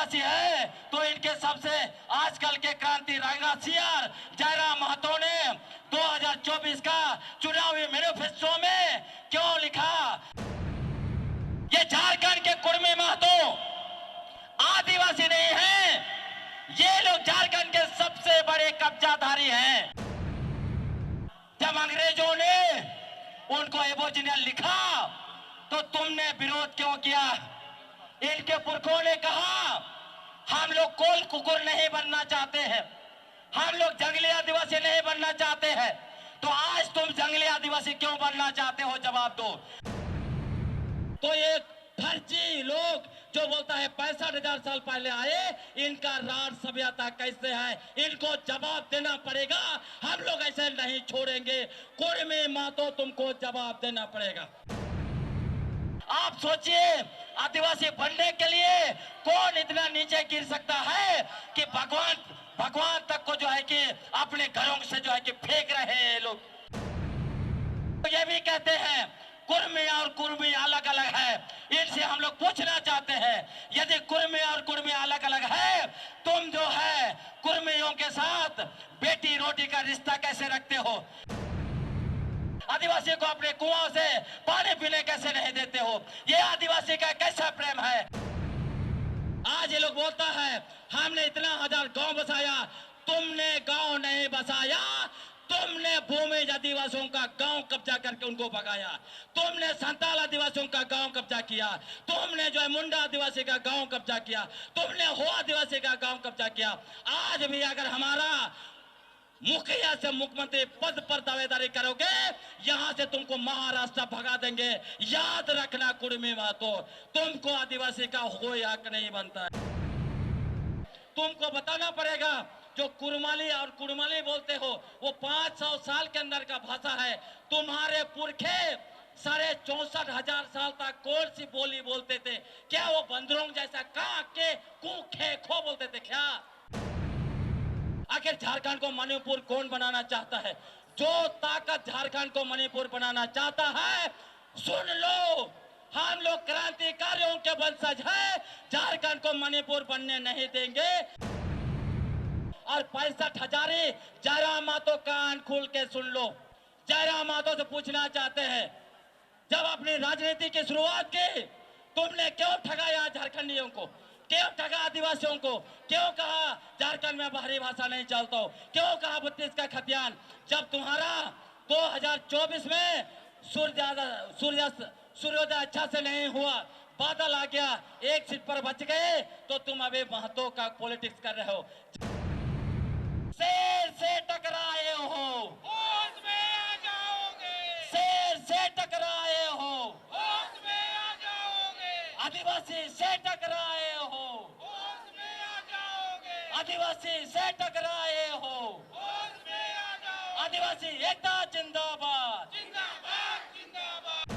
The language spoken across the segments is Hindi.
आदिवासी है तो इनके सबसे आजकल के क्रांति रांगासियार जयराम महतो ने 2024 का चुनावी मैनिफेस्टो में क्यों लिखा? ये झारखंड के कुर्मी महतो आदिवासी नहीं है, ये लोग झारखंड के सबसे बड़े कब्जाधारी हैं। जब अंग्रेजों ने उनको एबोरिजिनल लिखा तो तुमने विरोध क्यों किया? इनके पुरखों ने कहा हम लोग कोल कुकुर नहीं बनना चाहते हैं, हम लोग जंगली आदिवासी नहीं बनना चाहते हैं। तो आज तुम जंगली आदिवासी क्यों बनना चाहते हो? जवाब दो। तो ये फर्जी लोग जो बोलता है 65,000 साल पहले आए, इनका राज सभ्यता कैसे है, इनको जवाब देना पड़ेगा। हम लोग ऐसे नहीं छोड़ेंगे। कुर्मी महतो तुमको जवाब देना पड़ेगा। आप सोचिए, आदिवासी बनने के लिए कौन इतना नीचे गिर सकता है कि भगवान तक को जो है कि अपने घरों से जो है कि फेंक रहे हैं लोग। तो ये भी कहते हैं कुर्मी और कुर्मी अलग अलग है। इनसे हम लोग पूछना चाहते हैं, यदि कुर्मी और कुर्मी अलग अलग है, तुम जो है कुर्मियों के साथ बेटी रोटी का रिश्ता कैसे रखते हो? आदिवासी को अपने कुआं से पानी पीने कैसे नहीं देते हो? ये आदिवासी का कैसा प्रेम है? आज ये लोग बोलता है हमने इतना 1000 गांव बसाया, तुमने गांव नहीं बसाया, तुमने भूमि आदिवासियों का गांव कब्जा करके उनको भगाया, तुमने संताल आदिवासियों का गांव कब्जा किया, तुमने जो है मुंडा आदिवासी का गांव कब्जा किया, तुमने हो आदिवासी का गांव कब्जा किया। आज भी अगर हमारा मुखिया से मुख्यमंत्री पद पर दावेदारी करोगे, यहां से तुमको महाराष्ट्र भगा देंगे। याद रखना कुर्मी महतो, तुमको आदिवासी का कोई हक नहीं बनता है। तुमको बताना पड़ेगा, जो कुरमाली और कुड़माली बोलते हो वो 500 साल के अंदर का भाषा है। तुम्हारे पुरखे 64,500 साल तक कौन सी बोली बोलते थे? क्या वो बंदरों जैसा का के कू खे खो बोलते थे क्या? आखिर झारखंड को मणिपुर कौन बनाना चाहता है? जो ताकत झारखंड को मणिपुर बनाना चाहता है, सुन लो, हम लोग क्रांतिकारियों के वंशज हैं, झारखंड को मणिपुर बनने नहीं देंगे। और 65,000 जयराम महतो कान खोल के सुन लो। जयराम महतो से पूछना चाहते हैं, जब अपनी राजनीति की शुरुआत की, तुमने क्यों ठगाया झारखंडियों को? क्यों ठगा आदिवासियों को? क्यों कहा झारखंड में बाहरी भाषा नहीं चलता हो? क्यों कहा 32 का खतियान? जब तुम्हारा 2024 में सूर्योदय अच्छा से नहीं हुआ, बादल आ गया, एक सीट पर बच गए, तो तुम अभी महतो का पॉलिटिक्स कर रहे हो। शेर से टकराए हो, होश में आ जाओगे। शेर से टकराए हो, होश में आ जाओगे। आदिवासी से टकराए हो, होश में आ जाओगे। आदिवासी से टकराए हो, होश में आ जाओगे। आदिवासी एकता जिंदाबाद, जिंदाबाद जिंदाबाद।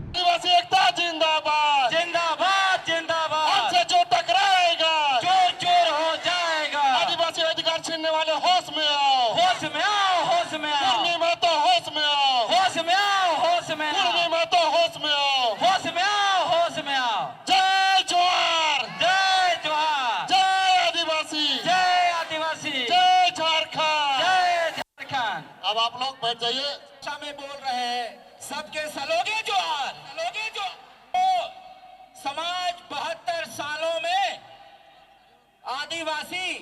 आदिवासी एकता जिंदाबाद, जिंदाबाद जिंदाबाद। हमसे जो टकराएगा चोर चोर हो जाएगा। आदिवासी अधिकार छीनने वाले होश में आओ, होश में आओ, होश में आओ, कुर्मी महतो होश में आओ, होश में आओ, होश में आओ, कुर्मी महतो होश में आओ, होश में आओ, होश में आओ। जय जोहार, जय जोहार, जय आदिवासी, जय आदिवासी, जय झारखंड, जय झारखंड। अब आप लोग बैठ जाइए। भाषा में बोल रहे हैं, सबके सलोगे जोहार, सलोगे जो तो समाज 72 सालों में आदिवासी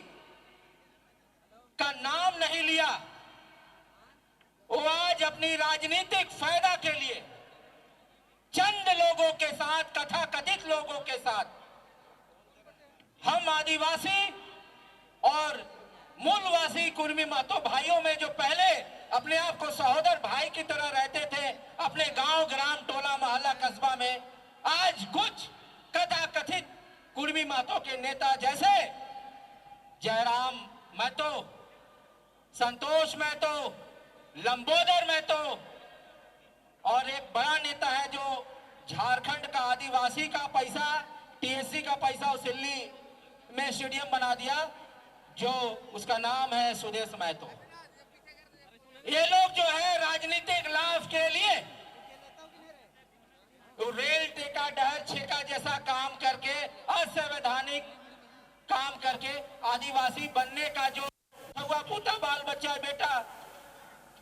का नाम नहीं लिया। वो आज अपनी राजनीतिक फायदा के लिए चंद लोगों के साथ, कथाकथित लोगों के साथ, हम आदिवासी और मूलवासी कुर्मी महतो भाइयों में जो पहले अपने आप को सहोदर भाई की तरह रहते थे अपने गांव, ग्राम, टोला, मोहल्ला, कस्बा में, आज कुछ कथाकथित कुर्मी महतो के नेता जैसे जयराम महतो, संतोष महतो, लंबोदर महतो, और एक बड़ा नेता है जो झारखंड का आदिवासी का पैसा, टीएससी का पैसा उस दिल्ली में स्टेडियम बना दिया, जो उसका नाम है सुदेश महतो। ये लोग जो है राजनीतिक लाभ के लिए तो रेल टेका डहर छेका जैसा काम करके बहुत संवैधानिक काम करके आदिवासी बनने का जो हुआ पुता बाल बच्चा बेटा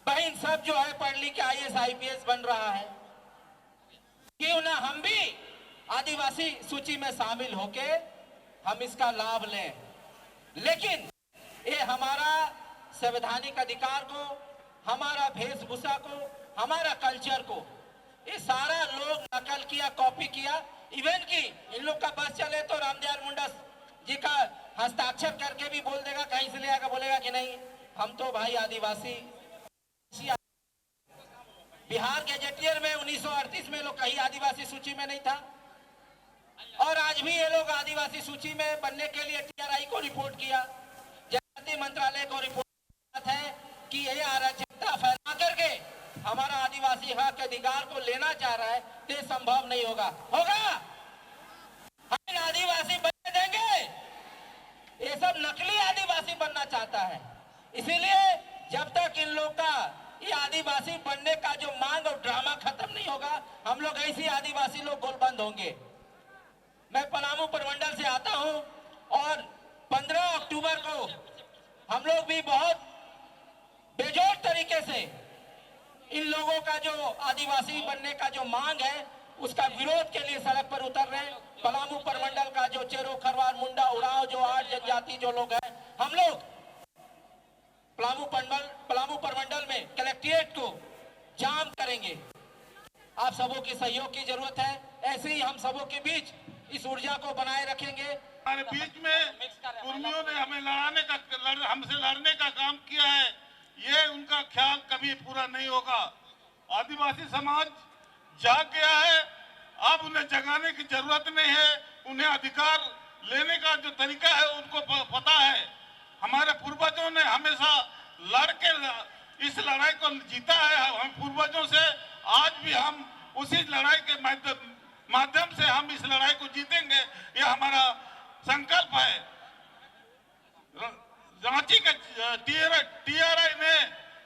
बहन सब जो है पढ़ लिख के IAS IPS बन रहा है, क्यों ना हम भी आदिवासी सूची में शामिल होके हम इसका लाभ लें। लेकिन ये हमारा संवैधानिक अधिकार को, हमारा वेशभूषा को, हमारा कल्चर को ये सारा लोग नकल किया, कॉपी किया। इवन की इन लोग का बस चले तो रामदयाल मुंडा जी का हस्ताक्षर करके भी बोल देगा, कहीं से ले आकर बोलेगा कि नहीं हम तो भाई आदिवासी। बिहार गैजेटियर में 1938 में लोग कहीं आदिवासी सूची में नहीं था, और आज भी ये लोग आदिवासी सूची में बनने के लिए TRI को रिपोर्ट किया, जनजाति मंत्रालय को रिपोर्ट है कि ये अराजकता फैला करके हमारा आदिवासी हक अधिकार को लेना चाह रहा है, तो संभव नहीं होगा। हम आदिवासी बनने देंगे? ये सब नकली आदिवासी बनना चाहता है। इसीलिए जब तक इन लोग का ये आदिवासी बनने का जो मांग और ड्रामा खत्म नहीं होगा, हम लोग ऐसे आदिवासी लोग गोलबंद होंगे। मैं पलामू प्रमंडल से आता हूं और 15 अक्टूबर को हम लोग भी बहुत बेजोड़ तरीके से इन लोगों का जो आदिवासी बनने का जो मांग है उसका विरोध के लिए सड़क पर उतर रहे हैं। पलामू प्रमंडल का जो चेरो, खरवार, मुंडा, उरांव जो 8 जनजाति जो लोग हैं, हम लोग पलामू प्रमंडल में कलेक्ट्रेट को जाम करेंगे। आप सबों की सहयोग की जरूरत है। ऐसे ही हम सबों के बीच इस ऊर्जा को बनाए रखेंगे। हमारे बीच में कुर्मियों ने हमसे लड़ने का काम किया है, ये उनका ख्याल कभी पूरा नहीं होगा। आदिवासी समाज जाग गया है, अब उन्हें जगाने की जरूरत नहीं है। उन्हें अधिकार लेने का जो तरीका है उनको पता है। हमारे पूर्वजों ने हमेशा लड़ के इस लड़ाई को जीता है। हम पूर्वजों से आज भी हम उसी लड़ाई के माध्यम से हम इस लड़ाई को जीतेंगे, यह हमारा संकल्प है। रांची के TRI ने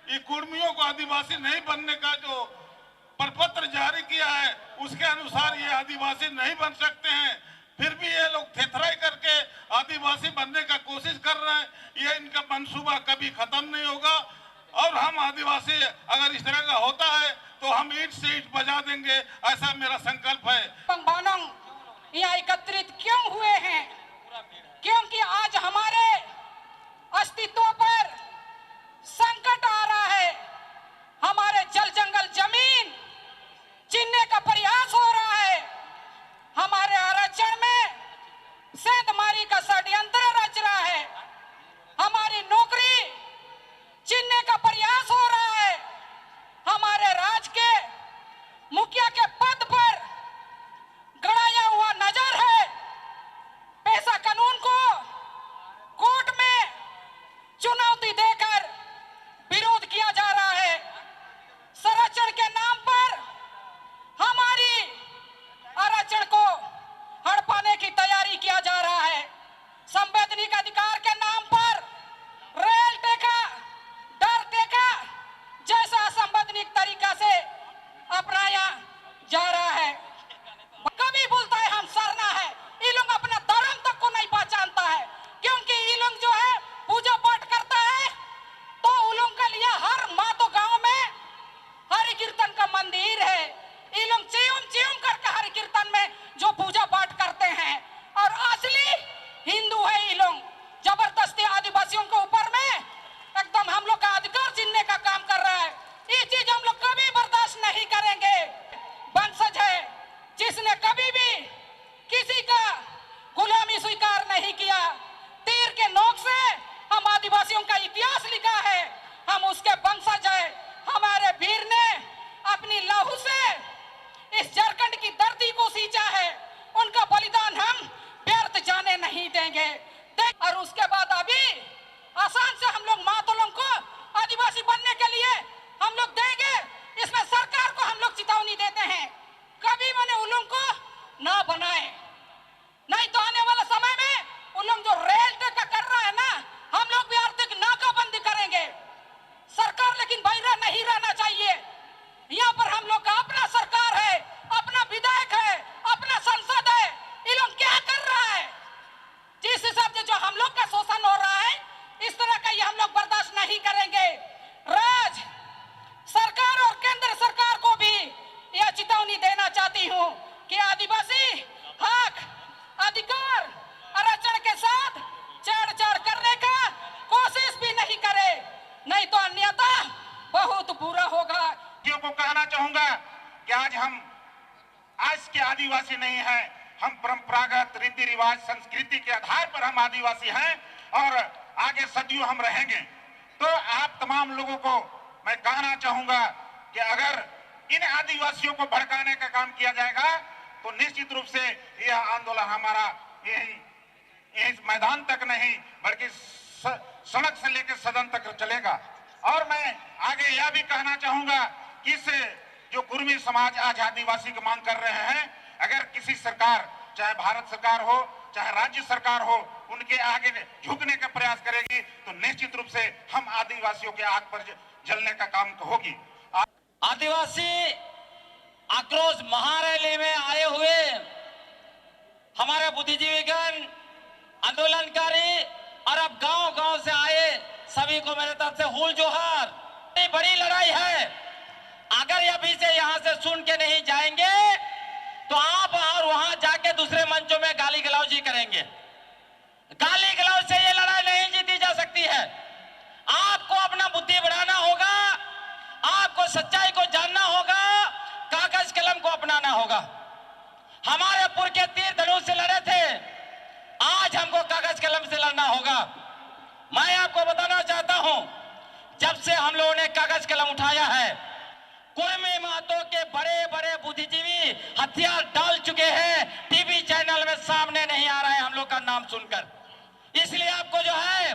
ये कुर्मियों को आदिवासी नहीं बनने का जो प्रपत्र जारी किया है उसके अनुसार ये आदिवासी नहीं बन सकते हैं। फिर भी ये लोग थेथराई करके आदिवासी बनने का कोशिश कर रहे हैं। ये इनका मंसूबा कभी खत्म नहीं होगा, और हम आदिवासी अगर इस तरह का होता है तो हम ईंट से ईंट बजा देंगे, ऐसा मेरा संकल्प है। पंगबानों यहाँ एकत्रित क्यों हुए हैं? क्योंकि आज हमारे अस्तित्व पर संकट आ रहा है। हमारे जल जंगल जमीन छीनने का प्रयास हो रहा है। हमारे आरक्षण में सेंधमारी का षड्यंत्र रच रहा है। हमारी नौकरी छीनने का प्रयास हो रहा है। हमारे राज्य के मुखिया के पद पर गड़ाया हुआ नजर है। पेशा कानून को कोर्ट में चुनौती देकर विरोध किया जा रहा है। संरक्षण के नाम पर हमारी आरक्षण को हड़पाने की तैयारी किया जा रहा है। संवैधानिक अधिकार के नाम पर रेल टेका, डर टेका जैसा असंवैधानिक तरीका से अपनाया जा रहा है। कभी बोलता है हम सरना है, ये लोग अपना धर्म तक को नहीं पहचानता है। क्योंकि ये लोग जो है पूजा पाठ करता है तो उन लोगों के लिए हर माँ तो गांव में हरि कीर्तन का मंदिर है। ये लोग चियम करके हरि कीर्तन में जो पूजा पाठ करते हैं, और असली हिंदू है ये लोग। जबरदस्ती आदिवासियों के ऊपर में एकदम हम लोग का अधिकार छीनने का काम कर रहा है। ये चीज हम लोग कभी बर्दाश्त नहीं करेंगे। वंशज है जिसने कभी भी किसी का गुलामी स्वीकार नहीं किया। तीर के नोक से हम आदिवासियों का इतिहास लिखा है, हम उसके वंशज है। हमारे वीर ने अपनी लहू से इस झारखंड की धरती को सींचा है। उनका बलिदान हम व्यर्थ जाने नहीं देंगे। और उसके बाद अभी आसान से हम लोग मातोलों को आदिवासी बनने के लिए हम लोग देंगे। इसमें सरकार को हम लोग चेतावनी देते हैं, कभी मैंने उन लोगों को ना बनाए, नहीं तो आने वाला समय में उन लोग जो रेल टेका कर रहा है ना, हम लोग भी आर्थिक नाकाबंदी करेंगे। सरकार लेकिन बहिरा नहीं रहना चाहिए। यहाँ पर हम लोग का अपना सरकार है, अपना विधायक है, अपना संसद है। ये लोग क्या कर रहा है? कहना चाहूंगा कि आज के आदिवासी नहीं हैं, हम परंपरागत रीति रिवाज संस्कृति के आधार पर हम आदिवासी हैं और आगे सदियों हम रहेंगे। तो आप तमाम लोगों को मैं कहना चाहूंगा कि अगर इन आदिवासियों को भड़काने का काम किया जाएगा तो निश्चित रूप से यह आंदोलन हमारा यही मैदान तक नहीं बल्कि सड़क से लेकर सदन तक चलेगा। और मैं आगे यह भी कहना चाहूंगा कि इस जो कुर्मी समाज आज आदिवासी की मांग कर रहे हैं, अगर किसी सरकार, चाहे भारत सरकार हो चाहे राज्य सरकार हो, उनके आगे झुकने का प्रयास करेगी तो निश्चित रूप से हम आदिवासियों के आग पर जलने का काम होगी। आदिवासी आक्रोश महारैली में आए हुए हमारे बुद्धिजीवीगण, आंदोलनकारी और अब गांव-गांव से आए सभी को मेरे तरफ से हुल जोहार। बड़ी लड़ाई है, अगर अभी से यहाँ से सुन के नहीं जाएंगे तो आप और वहां जाके दूसरे मंचों में गाली गलौजी करेंगे। गाली गलौज से ये लड़ाई नहीं जीती जा सकती है। आपको अपना बुद्धि बढ़ाना होगा, आपको सच्चाई को जानना होगा, कागज कलम को अपनाना होगा। हमारे पुर के तीर धनुष से लड़े थे, आज हमको कागज कलम से लड़ना होगा। मैं आपको बताना चाहता हूं, जब से हम लोगों ने कागज कलम उठाया है, कुर्मी महतो के बड़े बड़े बुद्धिजीवी हथियार डाल चुके हैं, टीवी चैनल में सामने नहीं आ रहा है हम लोग का नाम सुनकर। इसलिए आपको जो है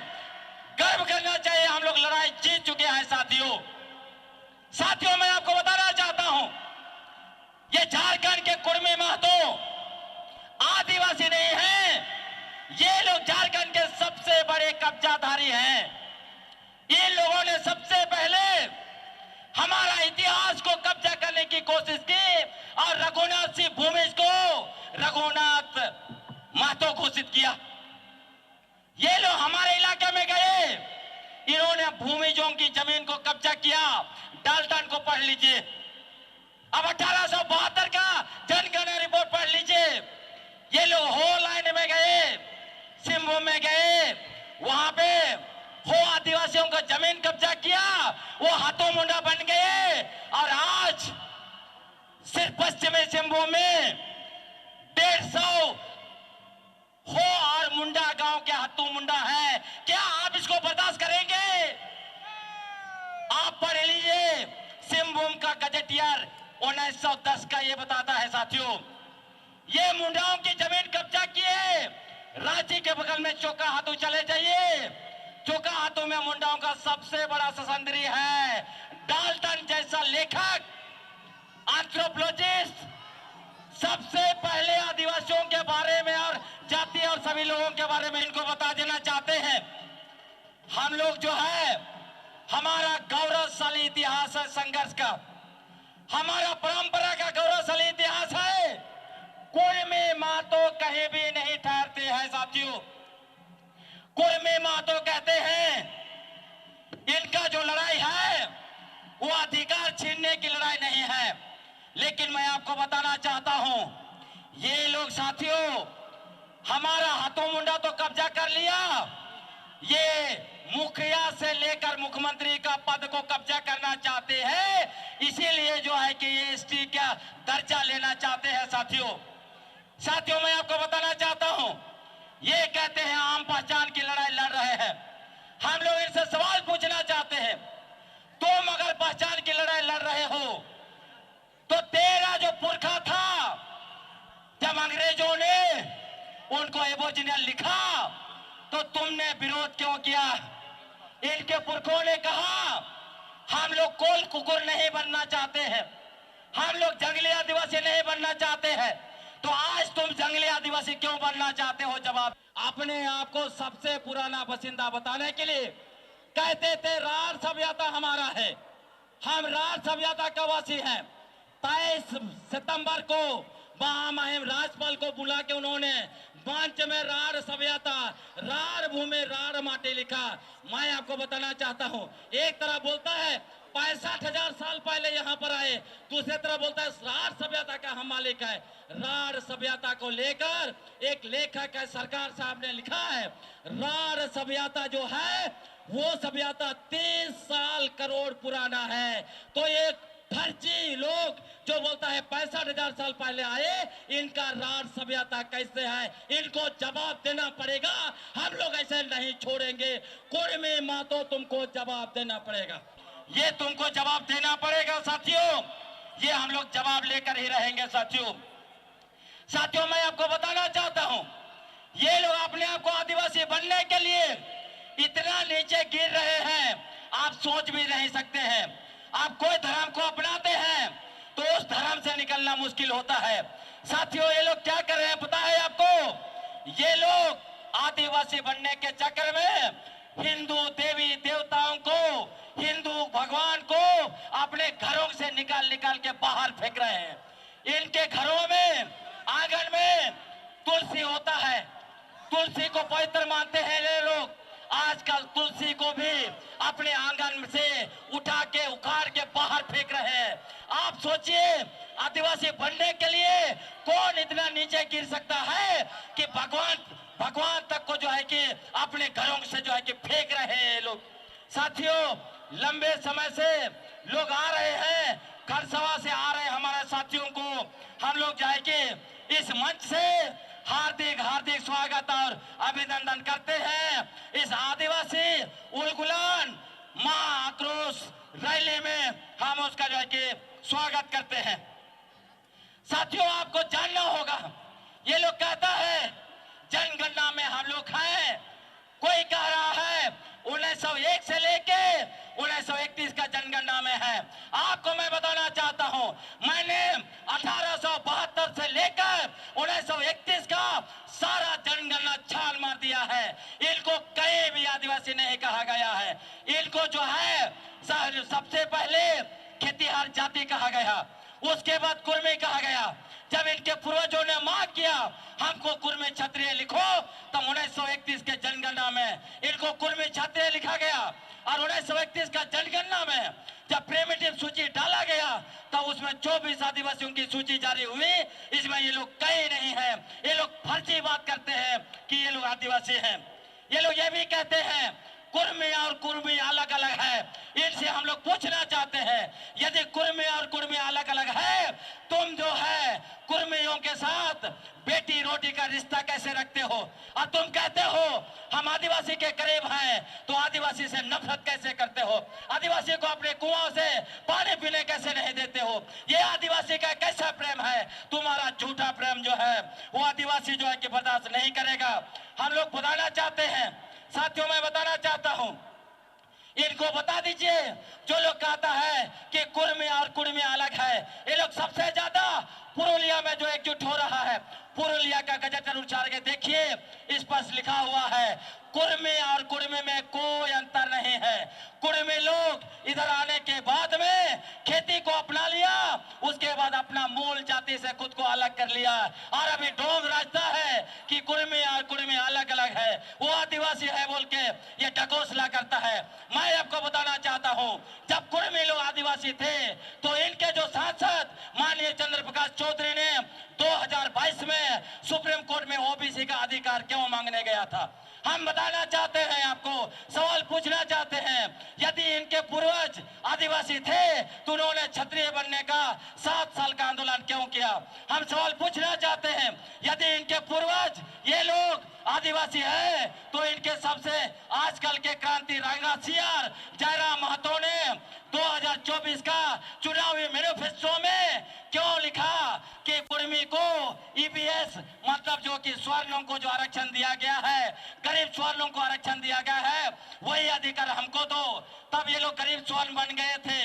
गर्व करना चाहिए, हम लोग लड़ाई जीत चुके हैं साथियों मैं आपको बताना चाहता हूं, ये झारखंड के कुर्मी महतो आदिवासी नहीं हैं, ये लोग झारखंड के सबसे बड़े कब्जाधारी हैं। इन लोगों ने सबसे पहले हमारा इतिहास को कब्जा करने की कोशिश की और रघुनाथ सिंह भूमिज को रघुनाथ महतो घोषित किया। ये लोग हमारे इलाके में गए, इन्होंने भूमिजों की जमीन को कब्जा किया। डाल्टन को पढ़ लीजिए, अब 1872 का जनगणना रिपोर्ट पढ़ लीजिए। ये लोग हो लाइन में गए, सिंहभूम में गए, वहां पे हो आदिवासियों का जमीन कब्जा किया, वो हाथों मुंडा बन गए और आज सिर्फ पश्चिमी सिंहभूम में 150 हो और मुंडा गांव के हाथों मुंडा है। क्या आप इसको बर्दाश्त करेंगे? आप पढ़ लीजिए, सिंहभूम का गजेटियर 1910 का ये बताता है साथियों, ये मुंडाओं की जमीन कब्जा किए। रांची के बगल में चोका हाथों चले जाइए, चोका हाथों में मुंडाओं का सबसे बड़ा ससंदरी है। डाल्टन जैसा लेखक, एंथ्रोपोलॉजिस्ट सबसे पहले आदिवासियों के बारे में और जाति और सभी लोगों के बारे में इनको बता देना चाहते हैं। हम लोग जो है, हमारा गौरवशाली इतिहास है संघर्ष का, हमारा परंपरा का गौरवशाली इतिहास है। कुर्मी महतो कहीं भी नहीं ठहरते हैं साथियों। कुर्मी महतो कहते हैं इनका जो लड़ाई है वो अधिकार छीनने की लड़ाई नहीं है, लेकिन मैं आपको बताना चाहता हूं, ये लोग साथियों हमारा हाथों मुंडा तो कब्जा कर लिया, ये मुखिया से लेकर मुख्यमंत्री का पद को कब्जा करना चाहते हैं। इसीलिए जो है कि ये एसटी का दर्जा लेना चाहते हैं साथियों मैं आपको बताना चाहता हूं, ये कहते हैं आम पहचान की लड़ाई लड़ रहे हैं। हम लोग इनसे सवाल पूछना चाहते हैं, तुम अगर पहचान की लड़ाई लड़ रहे हो तो तेरा जो पुरखा था, जब अंग्रेजों ने उनको एबोरिजिनल लिखा तो तुमने विरोध क्यों किया? इनके पुरखों ने कहा हम लोग कोल कुकुर नहीं बनना चाहते हैं, हम लोग जंगली आदिवासी नहीं बनना चाहते हैं। तो आज तुम जंगली आदिवासी क्यों बनना चाहते हो? जवाब, अपने आप को सबसे पुराना बसिंदा बताने के लिए कहते थे राढ़ सभ्यता हमारा है, हम राढ़ सभ्यता का वासी हैं। 23 सितंबर को महामहिम राज्यपाल को बुला के उन्होंने मंच में राढ़ सभ्यता, राढ़ भूमि, राढ़ माटी लिखा। मैं आपको बताना चाहता हूं, एक तरफ बोलता है 65,000 साल पहले यहाँ पर आए, दूसरी तरफ बोलता है राढ़ सभ्यता का हम मालिक है। राढ़ सभ्यता को लेकर एक लेखक है सरकार साहब ने लिखा है, राढ़ सभ्यता जो है वो सभ्यता 30 साल करोड़ पुराना है। तो एक फर्जी लोग जो बोलता है 65,000 साल पहले आए, इनका राज सभ्यता कैसे है, इनको जवाब देना पड़ेगा। हम लोग ऐसे नहीं छोड़ेंगे। कुर्मी मातो तुमको जवाब देना पड़ेगा, ये तुमको जवाब देना पड़ेगा साथियों। ये हम लोग जवाब लेकर ही रहेंगे साथियों। साथियों मैं आपको बताना चाहता हूं, ये लोग अपने आप को आदिवासी बनने के लिए इतना नीचे गिर रहे हैं, आप सोच भी नहीं सकते हैं। आप कोई धर्म को अपनाते हैं तो उस धर्म से निकलना मुश्किल होता है साथियों। ये लोग क्या कर रहे हैं पता है आपको? ये लोग आदिवासी बनने के चक्कर में हिंदू देवी देवताओं को, हिंदू भगवान को अपने घरों से निकाल निकाल के बाहर फेंक रहे हैं। इनके घरों में, आंगन में तुलसी होता है, तुलसी को पवित्र मानते हैं ये लोग। आजकल तुलसी को भी अपने आंगन से उठा के उखाड़ के बाहर फेंक रहे हैं। आप सोचिए, आदिवासी बनने के लिए कौन इतना नीचे गिर सकता है कि भगवान तक को जो है कि अपने घरों से जो है कि फेंक रहे हैं लोग। साथियों लंबे समय से लोग आ रहे हैं, खरसवा से आ रहे हैं हमारे साथियों को हम लोग जो है कि इस मंच से हार्दिक हार्दिक स्वागत और अभिनंदन करते हैं। इस आदिवासी उलगुलान महा आक्रोश रैली में हम उसका जो है कि स्वागत करते हैं। साथियों आपको जानना होगा, ये लोग कहता है जनगणना में हम लोग हैं, कोई कह रहा है 1901 से लेके 1931 का जनगणना में है। आपको मैं बताना चाहता हूं, मैंने 1872 से लेकर 1931 का सारा जनगणना छान मार दिया है। इनको कहीं भी आदिवासी नहीं कहा गया है। इनको जो है सबसे पहले खेतीहर जाति कहा गया, उसके बाद कुर्मी कहा गया। जब इनके पूर्वजों ने मांग किया हमको कुर्मी क्षत्रिय लिखो, तो 1931 के जनगणना में इनको कुर्मी क्षत्रिय लिखा गया। और 1931 का जनगणना में जब प्रिमिटिव सूची डाला गया तो उसमें 24 आदिवासियों की सूची जारी हुई। इसमें ये लोग कहीं नहीं है, ये लोग फर्जी बात करते हैं कि ये लोग आदिवासी हैं। ये लोग ये भी कहते हैं कुर्मी और कुर्मी अलग अलग है। इनसे हम लोग पूछना चाहते हैं, यदि कुर्मी और कुर्मी अलग अलग है, तुम जो है कुर्मियों के साथ बेटी रोटी का रिश्ता कैसे रखते हो? और तुम कहते हो हम आदिवासी के करीब हैं, तो आदिवासी से नफरत कैसे करते हो? आदिवासी को अपने कुआं से पानी पीने कैसे नहीं देते हो? ये आदिवासी का कैसा प्रेम है? तुम्हारा झूठा प्रेम जो है वो आदिवासी जो है कि बर्दाश्त नहीं करेगा। हम लोग बताना चाहते हैं साथियों, मैं बताना चाहता हूं, इनको बता दीजिए जो लोग कहता है कि कुर्मी और कुर्मी अलग है, ये लोग सबसे ज्यादा पुरुलिया में जो एकजुट हो रहा है। पुरुलिया का गजट उछाल के देखिए, इस पर लिखा हुआ है कुर्मी और कुर्मी में कोई अंतर नहीं है। कुर्मी लोग इधर आने के बाद में खेती को अपना लिया, उसके बाद अपना मूल जाति से खुद को अलग कर लिया और अभी ढोंग रास्ता है कि कुर्मी और कुर्मी अलग अलग है, वो आदिवासी है बोल के ये ढकोसला करता है। मैं आपको बताना चाहता हूं, जब कुर्मी लोग आदिवासी थे तो इनके जो सांसद माननीय चंद्र प्रकाश चौधरी ने 2022 में सुप्रीम कोर्ट में ओबीसी का अधिकार क्यों मांगने गया था? हम बताना चाहते हैं, आपको सवाल पूछना चाहते हैं, यदि इनके पूर्वज आदिवासी थे तो उन्होंने क्षत्रिय बनने का 7 साल का आंदोलन क्यों किया? हम सवाल पूछना चाहते हैं, यदि इनके पूर्वज ये लोग आदिवासी है तो इनके सबसे आजकल के क्रांति रंगा सियार जयराम महतो ने 2024 का चुनावी मैनिफेस्टो में क्यों लिखा कि कुर्मी को ईपीएस मतलब जो कि स्वर्णों को जो आरक्षण दिया गया है, गरीब स्वर्णों को आरक्षण दिया गया है, वही अधिकार हमको दो। तब ये लोग गरीब स्वर्ण बन गए थे।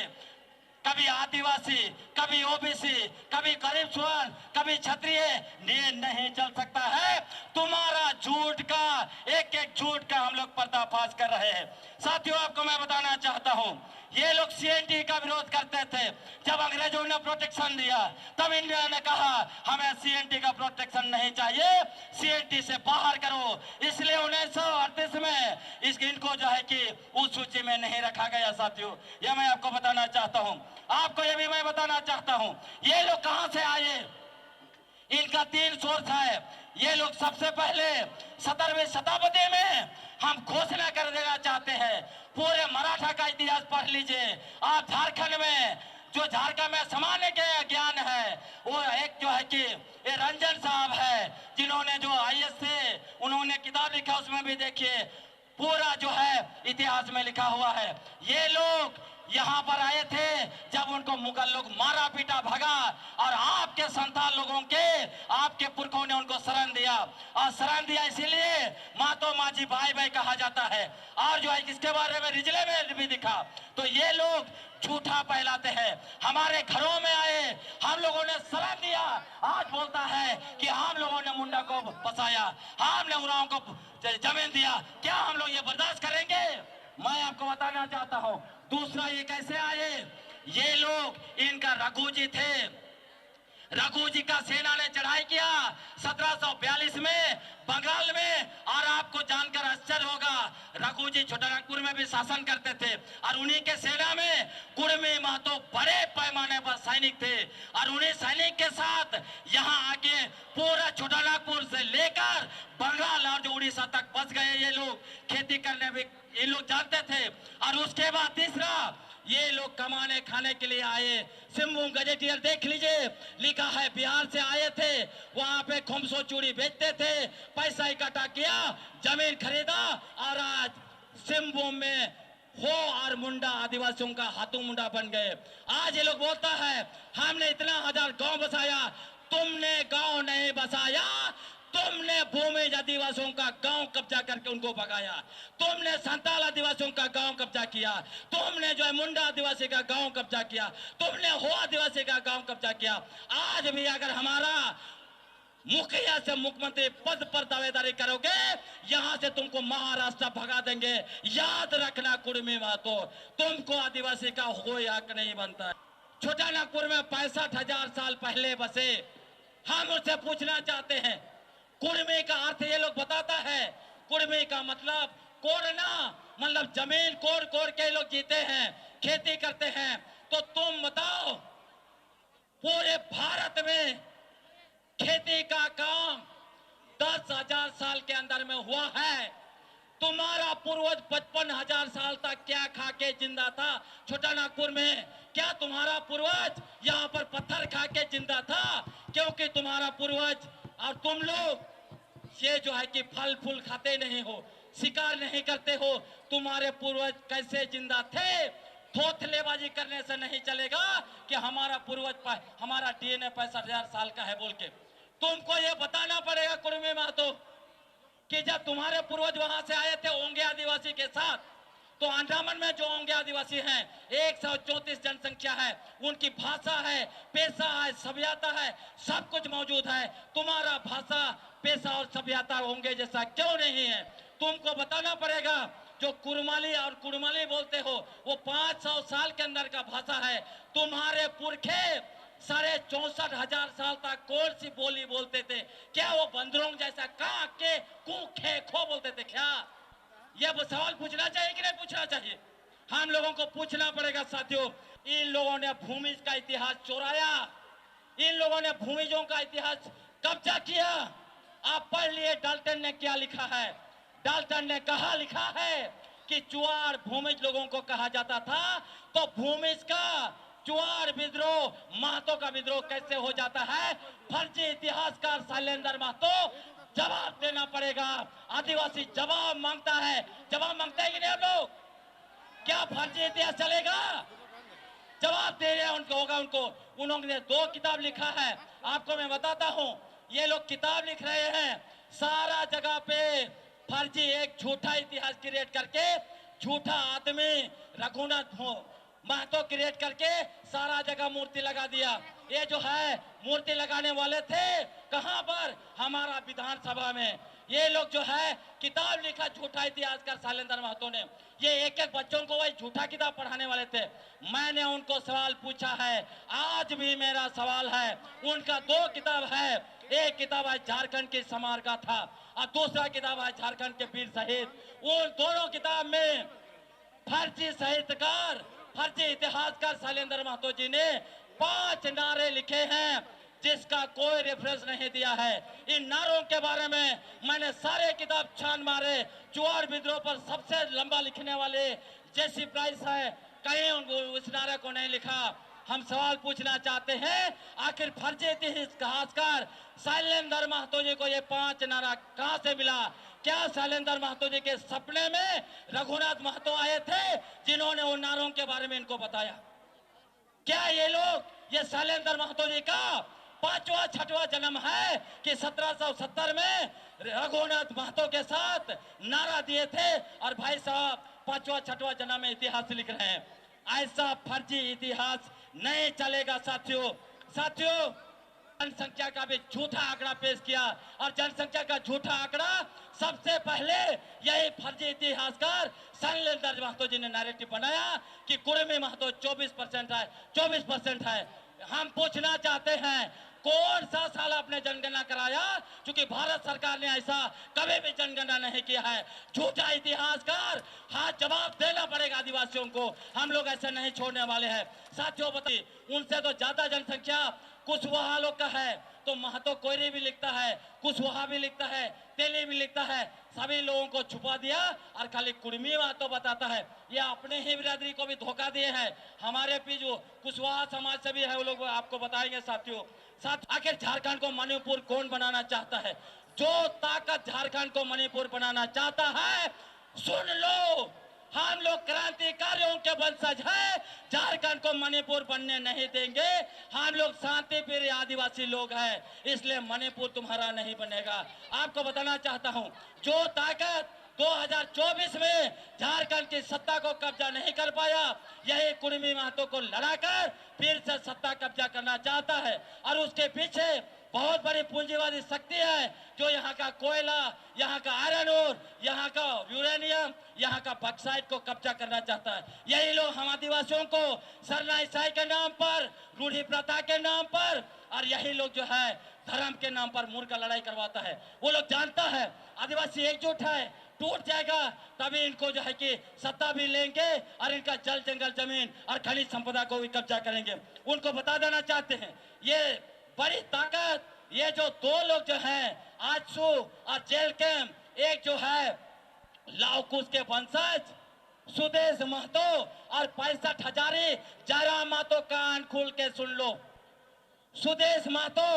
कभी आदिवासी, कभी ओबीसी, कभी गरीब स्वर्ण, कभी क्षत्रिय, ये नहीं चल सकता है। तुम्हारा झूठ का एक एक झूठ का हम लोग पर्दाफाश कर रहे हैं। साथियों आपको मैं बताना चाहता हूं, ये लोग सीएनटी का विरोध करते थे। जब अंग्रेजों ने प्रोटेक्शन दिया तब इंडिया ने कहा हमें सीएनटी का प्रोटेक्शन नहीं चाहिए, सीएनटी से बाहर करो। इसलिए 1938 में इनको जो है कि उस सूची में नहीं रखा गया। साथियों ये मैं आपको बताना चाहता हूं। आपको ये भी मैं बताना चाहता हूं, ये लोग कहां से आए? इनका 3 सोर्स है। ये लोग सबसे पहले 17वीं शताब्दी में हम घोषणा कर देना चाहते हैं। पूरे मराठा का इतिहास पढ़ लीजिए आप। झारखंड में जो झारखंड में सामान्य के ज्ञान है, वो एक जो है कि ये रंजन साहब है, जिन्होंने जो आईएएस थे, उन्होंने किताब लिखा, उसमें भी देखिए पूरा जो है इतिहास में लिखा हुआ है। ये लोग यहाँ पर आए थे जब उनको मुगल लोग मारा पीटा भगा, और आपके संतान लोगों के, आपके पुरखों ने उनको शरण दिया, और शरण दिया इसीलिए मातो माजी भाई भाई कहा जाता है। और जो है इसके बारे में रिजले में भी दिखा, तो ये लोग झूठा फैलाते हैं। हमारे घरों में आए, हम लोगों ने शरण दिया, आज बोलता है कि हम लोगों ने मुंडा को बसाया, हमने उराव को जमीन दिया। क्या हम लोग ये बर्दाश्त करेंगे? मैं आपको बताना चाहता हूं। दूसरा, ये कैसे आए? ये लोग, इनका रघु जी थे, रघु जी का सेना ने चढ़ाई किया 1742 में बंगाल में, और आपको जानकर आश्चर्य होगा, रघु जी छोटानागपुर में भी शासन करते थे, और उन्हीं के सेना में कुर्मी महतो बड़े पैमाने पर सैनिक थे, और उन्हीं सैनिक के साथ यहाँ आके पूरा छोटानागपुर से लेकर बंगाल और जो उड़ीसा तक बच गए। ये लोग खेती करने भी ये लोग जानते थे। और उसके बाद तीसरा, ये लोग कमाने खाने के लिए आए। सिम्बू गजेटियर देख लीजिए, लिखा है बिहार से आए थे, वहां पे खुमसो चूड़ी बेचते थे, पैसा इकट्ठा किया, जमीन खरीदा, और आज सिम्बू में हो और मुंडा आदिवासियों का हाथों मुंडा बन गए। आज ये लोग बोलता है हमने इतना हजार गांव बसाया, तुमने गांव नहीं बसाया, तुमने भूमि आदिवासियों का गांव कब्जा करके उनको भगाया, तुमने संताल आदिवासियों का गांव कब्जा किया, तुमने जो है मुंडा आदिवासी का गांव कब्जा किया, तुमने हो आदिवासी का गांव कब्जा किया। आज भी अगर हमारा मुखिया से मुख्यमंत्री पद पर दावेदारी करोगे, यहां से तुमको महाराष्ट्र भगा देंगे। याद रखना कुर्मी महतो, तुमको आदिवासी का कोई हक नहीं बनता है। छोटानागपुर में 65,000 साल पहले बसे। हम उससे पूछना चाहते हैं, कुर्मी का अर्थ ये लोग बताता है, कुर्मी का मतलब कोड़ना, मतलब जमीन कोड़ कोड़ के लोग जीते हैं, खेती करते हैं। तो तुम बताओ, पूरे भारत में खेती का काम 10,000 साल के अंदर में हुआ है। तुम्हारा पूर्वज 55,000 साल तक क्या खा के जिंदा था छोटानागपुर में? क्या तुम्हारा पूर्वज यहाँ पर पत्थर खा के जिंदा था? क्योंकि तुम्हारा पूर्वज और तुम लोग ये जो है कि फल फूल खाते नहीं हो, शिकार नहीं करते हो। तुम्हारे पूर्वज कैसे जिंदा थे? थोथलेबाजी करने से नहीं चलेगा कि हमारा पूर्वज हमारा डीएनए 65,000 साल का है बोल के। तुमको ये बताना पड़ेगा कुर्मी महतो कि जब तुम्हारे पूर्वज वहां से आए थे ओंगे आदिवासी के साथ, तो अंडमान में जो ओंगे आदिवासी हैं 134 जनसंख्या है, उनकी भाषा है, पेशा है, सभ्यता है, सब कुछ मौजूद है। तुम्हारा भाषा, पेशा और सभ्यता होंगे जैसा क्यों नहीं है? तुमको बताना पड़ेगा। जो कुरमाली और कुड़माली बोलते हो, वो 500 साल के अंदर का भाषा है। तुम्हारे पुरखे 64,500 साल तक कौन सी बोली बोलते थे? क्या वो बंदरों जैसा का के कू खे खो बोलते थे क्या? ये सवाल पूछना चाहिए कि नहीं पूछना चाहिए? हम लोगों को पूछना पड़ेगा साथियों। इन लोगों ने भूमि का इतिहास चुराया, इन लोगों ने भूमिजों का इतिहास कब्जा किया। आप पढ़ लिए डाल्टन ने क्या लिखा है। डाल्टन ने कहा लिखा है कि चुआर भूमिज लोगों को कहा जाता था, तो भूमिज का चुआर विद्रोह, महतो का विद्रोह कैसे हो जाता है? फर्जी इतिहासकार शैलेंद्र महतो, जवाब देना पड़ेगा। आदिवासी जवाब मांगता है। जवाब मांगते हैं कि नहीं आप लोग? क्या फर्जी इतिहास चलेगा? जवाब दे रहे उनको होगा उनको। उन्होंने 2 किताब लिखा है, आपको मैं बताता हूं। ये लोग किताब लिख रहे हैं, सारा जगह पे फर्जी एक झूठा इतिहास क्रिएट करके, झूठा आदमी रघुनाथ महतो क्रिएट करके सारा जगह मूर्ति लगा दिया। ये जो है मूर्ति लगाने वाले थे कहां पर? हमारा विधानसभा में। ये लोग जो है किताब लिखा झूठा इतिहासकार शैलेंद्र महतो ने। ये एक एक बच्चों को वही झूठा किताब पढ़ाने वाले थे। मैंने उनको सवाल पूछा है, आज भी मेरा सवाल है। उनका 2 किताब है, एक किताब है झारखंड की समार गाथा और दूसरा किताब है झारखंड के वीर शहीद। उन दोनों किताब में फर्जी साहित्यकार, फर्जी इतिहासकार शैलेंद्र महतो जी ने 5 नारे लिखे हैं, जिसका कोई रेफरेंस नहीं दिया है। इन नारों के बारे में मैंने सारे किताब छान मारे। चुआर विद्रोह पर सबसे लंबा लिखने वाले जेसी प्राइस है, कहीं उस नारे को नहीं लिखा। हम सवाल पूछना चाहते हैं, आखिर फर्जी इतिहासकार शैलेंद्र महतो जी को ये 5 नारा कहां से मिला? क्या शैलेंद्र महतो जी के सपने में रघुनाथ महतो आए थे जिन्होंने उन नारों के बारे में इनको बताया? क्या ये लोग, ये शैलेंद्र महतो जी का 5वां 6वां जन्म है कि 1770 में रघुनाथ महतो के साथ नारा दिए थे और भाई साहब 5वां 6वां जन्म में इतिहास लिख रहे हैं? ऐसा फर्जी इतिहास नहीं चलेगा साथियों। साथियों, जनसंख्या का भी झूठा आंकड़ा पेश किया और जनसंख्या का झूठा आंकड़ा सबसे पहले यही फर्जी इतिहासकार शैलेंद्र महतो जी ने नैरेटिव बनाया कि कुर्मी महतो 24% है, 24% है। हम पूछना चाहते हैं, कौन सा साल आपने जनगणना कराया? क्योंकि भारत सरकार ने ऐसा कभी भी जनगणना नहीं किया है। झूठा इतिहासकार, हाँ जवाब देना पड़ेगा आदिवासियों को। हम लोग ऐसे नहीं छोड़ने वाले हैं। साथियों बताइए, उनसे तो ज्यादा जनसंख्या कुशवाहा लोग का है, तो महतो कोयरी भी लिखता है, कुशवाहा भी लिखता है, तेली भी लिखता है। सभी लोगों को छुपा दिया और खाली कुर्मी महतो बताता है। ये अपने ही बिरादरी को भी धोखा दिए हैं। हमारे भी जो कुशवाहा समाज से भी है वो लोग आपको बताएंगे साथियों। आखिर झारखंड को मणिपुर कौन बनाना चाहता है? जो ताकत झारखंड को मणिपुर बनाना चाहता है, सुन लो, हम लोग क्रांतिकारियों के वंशज हैं। झारखंड को मणिपुर बनने नहीं देंगे। हम लोग शांति प्रिय आदिवासी लोग हैं, इसलिए मणिपुर तुम्हारा नहीं बनेगा। आपको बताना चाहता हूं, जो ताकत 2024 में झारखंड की सत्ता को कब्जा नहीं कर पाया, यही कुर्मी महतो को लड़ाकर फिर से सत्ता कब्जा करना चाहता है। और उसके पीछे बहुत बड़ी पूंजीवादी शक्ति है जो यहाँ का कोयला, यहाँ का आयरन ओर, यहाँ का यूरेनियम, यहाँ का बक्साइट को कब्जा करना चाहता है। यही लोग हम आदिवासियों को सरना ईसाई के नाम पर, रूढ़ी प्रथा के नाम पर, और यही लोग जो है धर्म के नाम पर मुर्गा लड़ाई करवाता है। वो लोग जानता है आदिवासी एकजुट है, टूट जाएगा तभी इनको जो है कि सत्ता भी लेंगे और इनका जल जंगल जमीन और खनिज संपदा को भी कब्जा करेंगे। उनको बता देना चाहते हैं, ये बड़ी ताकत, ये जो 2 लोग जो हैं आजसू और जेल कैंप, एक जो है लाओकुश के वंशज सुदेश महतो और 65 हजारी जयराम महतो, कान खोल के सुन लो। सुदेश महतो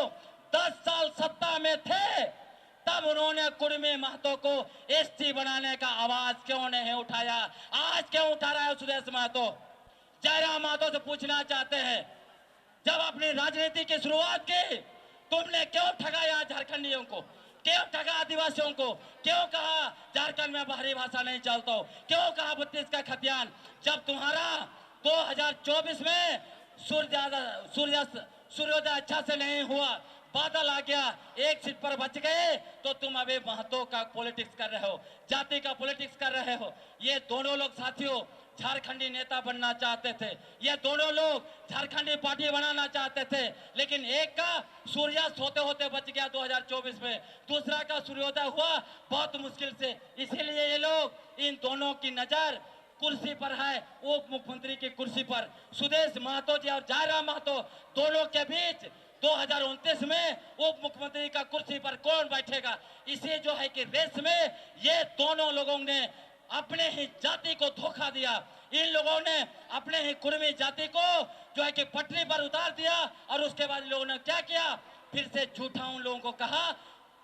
10 साल सत्ता में थे, तब उन्होंने कुर्मी महतो को एसटी बनाने का आवाज क्यों नहीं उठाया? आज क्यों उठा रहा है सुदेश महतो? जयराम महतो से पूछना चाहते हैं, जब अपनी राजनीति की शुरुआत की, तुमने क्यों ठगाया झारखंडियों को? क्यों ठगा आदिवासियों को? क्यों कहा झारखंड में बाहरी भाषा नहीं चलता? क्यों कहा 32 का खतियान? जब तुम्हारा 2024 में सूर्योदय अच्छा से नहीं हुआ, बादल आ गया, एक सीट पर बच गए, तो तुम अभी महतो का पॉलिटिक्स कर रहे हो, जाति का पॉलिटिक्स कर रहे हो। ये दोनों लोग साथियों झारखंडी नेता बनना चाहते थे, ये दोनों लोग झारखंडी पार्टी बनाना चाहते थे, लेकिन एक का सूर्यास्त होते होते बच गया 2024 में, दूसरा का सूर्योदय हुआ बहुत मुश्किल से। इसीलिए ये लोग, इन दोनों की नजर कुर्सी पर है, उप मुख्यमंत्री की कुर्सी पर। सुदेश महतो जी और जयराम महतो दोनों के बीच 2029 में उप मुख्यमंत्री का कुर्सी पर कौन बैठेगा, इसे जो है कि रेस में ये दोनों लोगों ने अपने ही जाति को धोखा दिया। इन लोगों ने अपने ही कुर्मी जाति को जो है कि पटरी पर उतार दिया और उसके बाद लोगों ने क्या किया, फिर से झूठा उन लोगों को कहा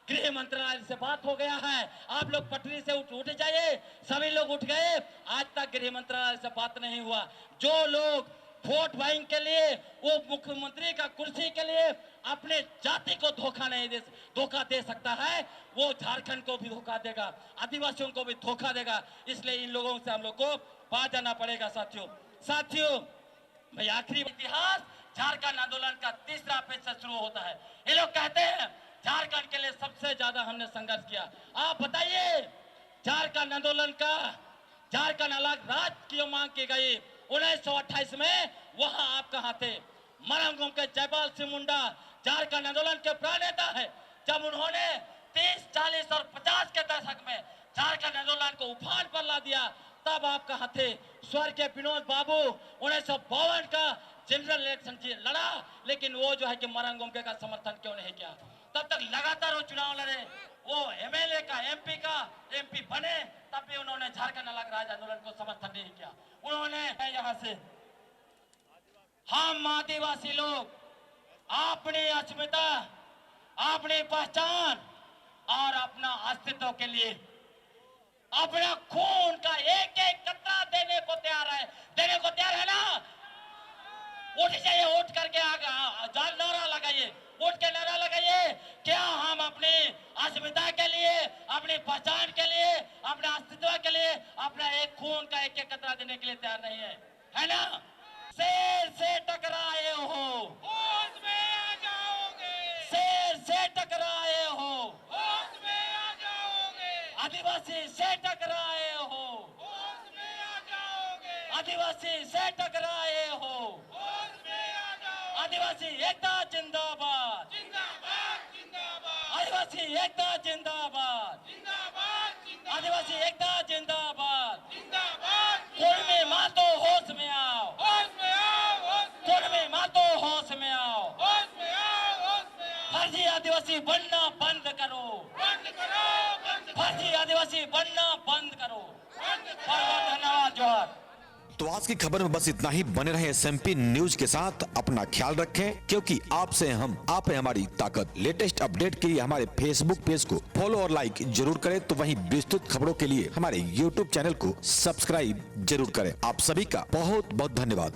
गृह मंत्रालय से बात हो गया है, आप लोग पटरी से उठ जाइए। सभी लोग उठ गए, आज तक गृह मंत्रालय से बात नहीं हुआ। जो लोग वोट बैंक के लिए, उप मुख्यमंत्री का कुर्सी के लिए अपने जाति को धोखा दे सकता है, वो झारखंड को भी धोखा देगा, आदिवासियों को भी धोखा देगा। इसलिए इन लोगों से हम लोग को बात जाना पड़ेगा साथियों। भाई आखिरी इतिहास झारखंड आंदोलन का 3रा पेज से शुरू होता है। ये लोग कहते हैं झारखंड के लिए सबसे ज्यादा हमने संघर्ष किया। आप बताइए, झारखंड आंदोलन का, झारखंड अलग राज्य की मांग की गई 1928 में, वहां आप कहां थे? मरंगों के जयपाल सिंह मुंडा झारखंड आंदोलन के प्रणेता है। जब उन्होंने 30, 40 और 50 के दशक में झारखंड आंदोलन को उफान पर ला दिया, तब आप कहां थे? स्वर्गीय विनोद बाबू 1952 का जनरल इलेक्शन लड़ा, लेकिन वो जो है कि मरंगों का समर्थन क्यों नहीं किया? तब तक लगातार वो चुनाव लड़े, वो एमएलए का, एमपी बने, तब भी उन्होंने झारखंड अलग राज्य आंदोलन को समर्थन नहीं किया। उन्होंने यहाँ से हम आदिवासी लोग अपनी अस्मिता, अपनी पहचान और अपना अस्तित्व के लिए अपना खून का एक एक कतरा देने को तैयार है ना। उठ जाइए, उठ करके आगे नारा लगाइए, उठ के नारा लगाइए। क्या हम अपनी अस्मिता के लिए, अपनी पहचान के लिए, अपने अस्तित्व के लिए अपना एक खून का एक एक कतरा देने के लिए तैयार नहीं है ना? शेर से टकराए हो, होश में आ जाओगे, शेर से टकराए हो, होश में आ जाओगे, आदिवासी से टकराए हो, होश में आ जाओगे, आदिवासी से टकराए हो, होश में आ जाओगे। आदिवासी एकता जिंदाबाद, जिंदाबाद जिंदाबाद आदिवासी एकता जिंदाबाद, जिंदाबाद जिंदाबाद आदिवासी एकता जिंदाबाद। जिंदाबाद। कुर्मी मातो होश में आओ, होश में आओ, होश में कुर्मी मातो होश में आओ। होश में आओ, होश में आओ। फर्जी आदिवासी बनना बंद करो, बंद करो, बंद करो, फर्जी आदिवासी बनना बंद करो। बंद करो। बहुत बहुत धन्यवाद, जोहार। तो आज की खबर में बस इतना ही। बने रहे SMP न्यूज के साथ, अपना ख्याल रखें, क्योंकि आपसे हम, आप है हमारी ताकत। लेटेस्ट अपडेट के लिए हमारे फेसबुक पेज को फॉलो और लाइक जरूर करें, तो वहीं विस्तृत खबरों के लिए हमारे YouTube चैनल को सब्सक्राइब जरूर करें। आप सभी का बहुत बहुत धन्यवाद।